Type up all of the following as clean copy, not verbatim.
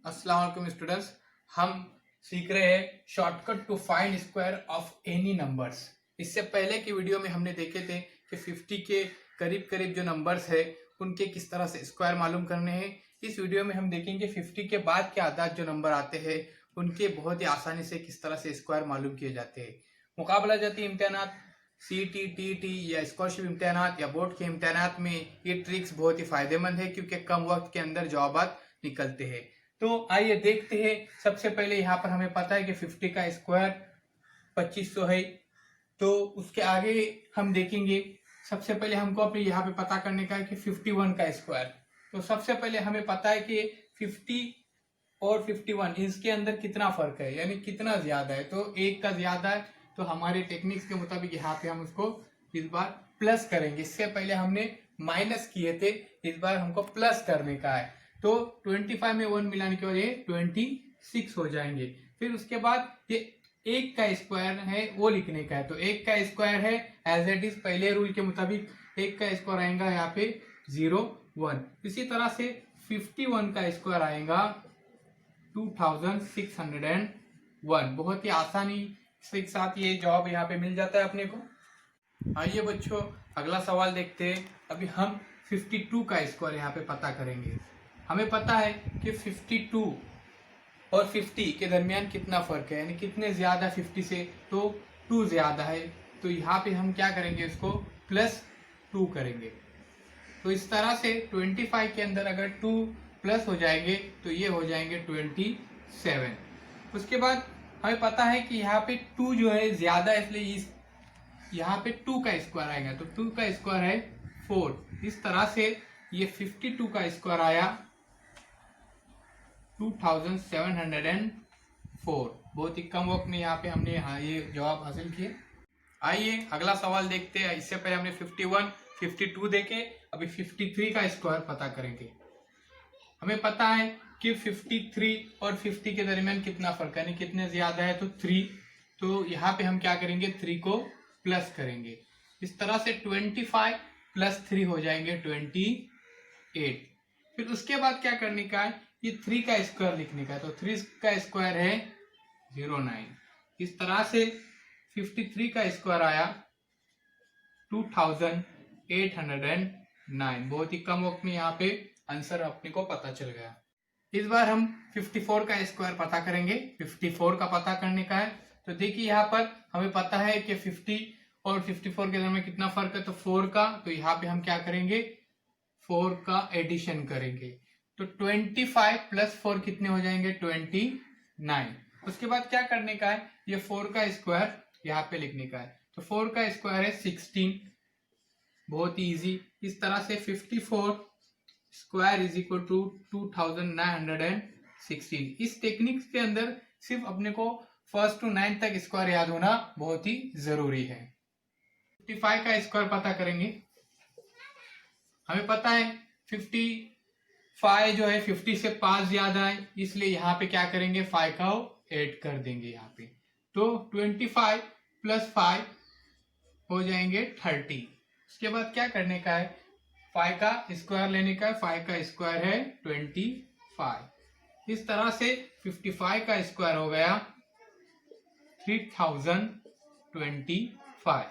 अस्सलाम वालेकुम स्टूडेंट्स। हम सीख रहे हैं shortcut to find square of any numbers. इससे पहले की वीडियो में हमने देखे थे कि 50 के करीब करीब जो नंबर्स है उनके किस तरह से स्क्वायर मालूम करने हैं। इस वीडियो में हम देखेंगे 50 के बाद के आदाद जो नंबर आते हैं उनके बहुत ही आसानी से किस तरह से स्क्वायर मालूम किए जाते हैं। मुकाबला जाती इम्तिहान, CT, TT या स्कॉलरशिप इम्तिहान या बोर्ड के इम्तिहान में ये ट्रिक्स बहुत ही फायदेमंद है क्योंकि कम वक्त के अंदर जवाब निकलते हैं। तो आइए देखते हैं। सबसे पहले यहाँ पर हमें पता है कि 50 का स्क्वायर 2500 है। तो उसके आगे हम देखेंगे, सबसे पहले हमको अपने यहाँ पे पता करने का है कि 51 का स्क्वायर। तो सबसे पहले हमें पता है कि 50 और 51 इसके अंदर कितना फर्क है, यानी कितना ज्यादा है। तो एक का ज्यादा है, तो हमारे टेक्निक्स के मुताबिक यहाँ पे हम उसको इस बार प्लस करेंगे। इससे पहले हमने माइनस किए थे, इस बार हमको प्लस करने का है। तो 25 में 1 मिलाने के बाद ये 26 हो जाएंगे। फिर उसके बाद ये एक का स्क्वायर है वो लिखने का है। तो एक का स्क्वायर है एज इट इज पहले रूल के मुताबिक एक का स्क्वायर आएगा यहाँ पे 0 1। इसी तरह से 51 का स्क्वायर आएगा 2601। बहुत ही आसानी के साथ ये जवाब यहाँ पे मिल जाता है अपने को। आइए बच्चों अगला सवाल देखते हैं। अभी हम 52 का स्क्वायर यहाँ पे पता करेंगे। हमें पता है कि 52 और 50 के दरमियान कितना फर्क है, यानी कितने ज्यादा 50 से, तो 2 ज्यादा है। तो यहाँ पे हम क्या करेंगे, इसको +2 करेंगे। तो इस तरह से 25 के अंदर अगर 2 प्लस हो जाएंगे तो ये हो जाएंगे 27। उसके बाद हमें पता है कि यहाँ पे 2 जो है ज्यादा, इसलिए इस यहाँ पे 2 का स्क्वायर आएगा। तो 2 का स्क्वायर है 4। इस तरह से ये 52 का स्क्वायर आया 2704। बहुत ही कम वक्त में यहाँ पे हमने ये जवाब हासिल किए। आइए अगला सवाल देखते हैं। इससे पहले हमने 51 52 देखे, अभी 53 का स्क्वायर पता करेंगे। हमें पता है कि 53 और 50 के दरमियान कितना फर्क है, यानी कितने ज्यादा है, तो 3। तो यहाँ पे हम क्या करेंगे, 3 को प्लस करेंगे। इस तरह से 25 + 3 हो जाएंगे 28। फिर उसके बाद क्या करने का है, ये 3 का स्क्वायर लिखने का है। तो 3 का स्क्वायर है 09। इस तरह से 53 का स्क्वायर आया 2809। बहुत ही कम वक्त में यहाँ पे आंसर अपने को पता चल गया। इस बार हम 54 का स्क्वायर पता करेंगे। 54 का पता करने का है। तो देखिए यहाँ पर हमें पता है कि 50 और 54 के दरमियान कितना फर्क है, तो 4 का। तो यहाँ पे हम क्या करेंगे, 4 का एडिशन करेंगे। तो 25 + 4 कितने हो जाएंगे, 29। उसके बाद क्या करने का है, ये 4 का स्क्वायर यहाँ पे लिखने का है। तो 4 का स्क्वायर है 16। बहुत ही इजी। इस तरह से 54 स्क्वायर = 2916। इस टेक्निक के अंदर सिर्फ अपने को 1 to 9 तक स्क्वायर याद होना बहुत ही जरूरी है। 55 का स्क्वायर पता करेंगे। हमें पता है 55 जो है 50 से 5 ज्यादा है, इसलिए यहाँ पे क्या करेंगे, 5 का ऐड कर देंगे यहाँ पे। तो 25 + 5 हो जाएंगे 30। उसके बाद क्या करने का है, 5 का स्क्वायर लेने का है। 5 का स्क्वायर है 25। इस तरह से 55 का स्क्वायर हो गया 3025।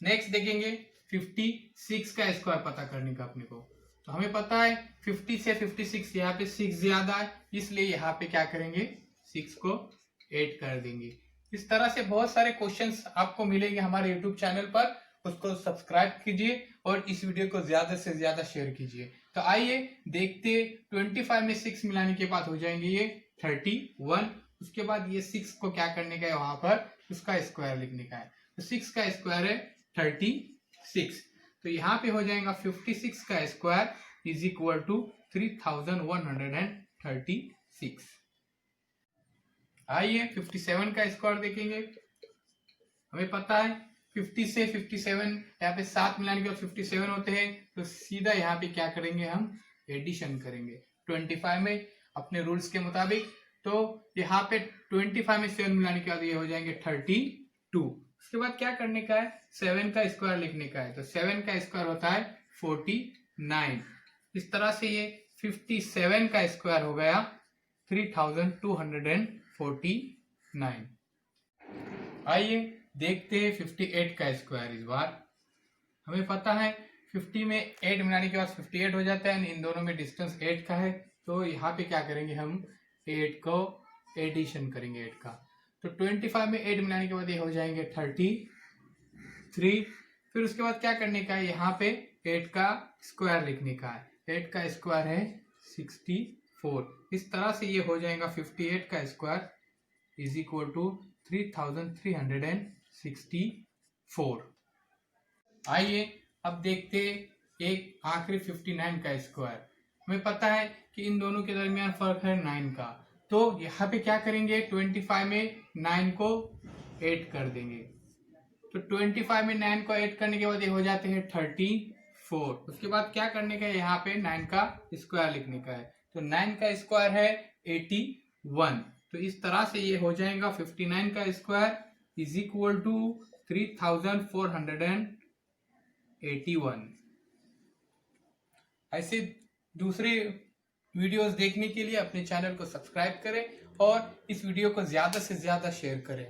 नेक्स्ट देखेंगे 56 का स्क्वायर पता करने का अपने को। तो हमें पता है 50 से 56 यहाँ पे 6 ज्यादा है, इसलिए यहाँ पे क्या करेंगे, 6 को ऐड कर देंगे। इस तरह से बहुत सारे क्वेश्चंस आपको मिलेंगे हमारे यूट्यूब चैनल पर। उसको सब्सक्राइब कीजिए और इस वीडियो को ज्यादा से ज्यादा शेयर कीजिए। तो आइए देखते, 25 में 6 मिलाने के बाद हो जाएंगे ये 31। उसके बाद ये 6 को क्या करने का है, वहां पर उसका स्क्वायर लिखने का है। तो 6 का स्क्वायर है 36। तो यहाँ पे हो जाएगा 56 का स्क्वायर = 3136। आइए 57 का स्क्वायर देखेंगे। हमें पता है 50 से 57 यहाँ पे 7 मिलाने के बाद 57 होते हैं। तो सीधा यहाँ पे क्या करेंगे, हम एडिशन करेंगे 25 में अपने रूल्स के मुताबिक। तो यहाँ पे 25 में 7 मिलाने के बाद ये हो जाएंगे 32। उसके बाद क्या करने का है, 7 का स्क्वायर लिखने का है। तो 7 का स्क्वायर होता है 49। इस तरह से ये 57 का स्क्वायर हो गया 3249। आइए देखते हैं 58 का स्क्वायर। इस बार हमें पता है 50 में 8 मिलाने के बाद 58 हो जाता है, इन दोनों में डिस्टेंस 8 का है, तो यहाँ पे क्या करेंगे हम 8 को एडिशन करेंगे 8 का, तो 25 में 8 मिलाने के बाद ये हो जाएंगे 33। फिर उसके बाद क्या करने का है, यहाँ पे 8 का स्क्वायर लिखने का है, 8 का स्क्वायर है 64। इस तरह से ये हो जाएगा 58 का स्क्वायर इज इक्वल टू 3364। आइए अब देखते एक आखिरी 59 का स्क्वायर। हमें पता है कि इन दोनों के दरमियान फर्क है 9 का, तो यहाँ पे क्या करेंगे 25 में 9 को ऐड कर देंगे, तो 25 में 9 को ऐड करने के बाद ये हो जाते हैं 34। उसके बाद क्या करने का है, यहाँ पे 9 का स्क्वायर लिखने का है, तो 9 का स्क्वायर है 81। तो इस तरह से ये हो जाएगा 59 का स्क्वायर इज इक्वल टू 3481। ऐसे दूसरे वीडियोस देखने के लिए अपने चैनल को सब्सक्राइब करें और इस वीडियो को ज्यादा से ज्यादा शेयर करें।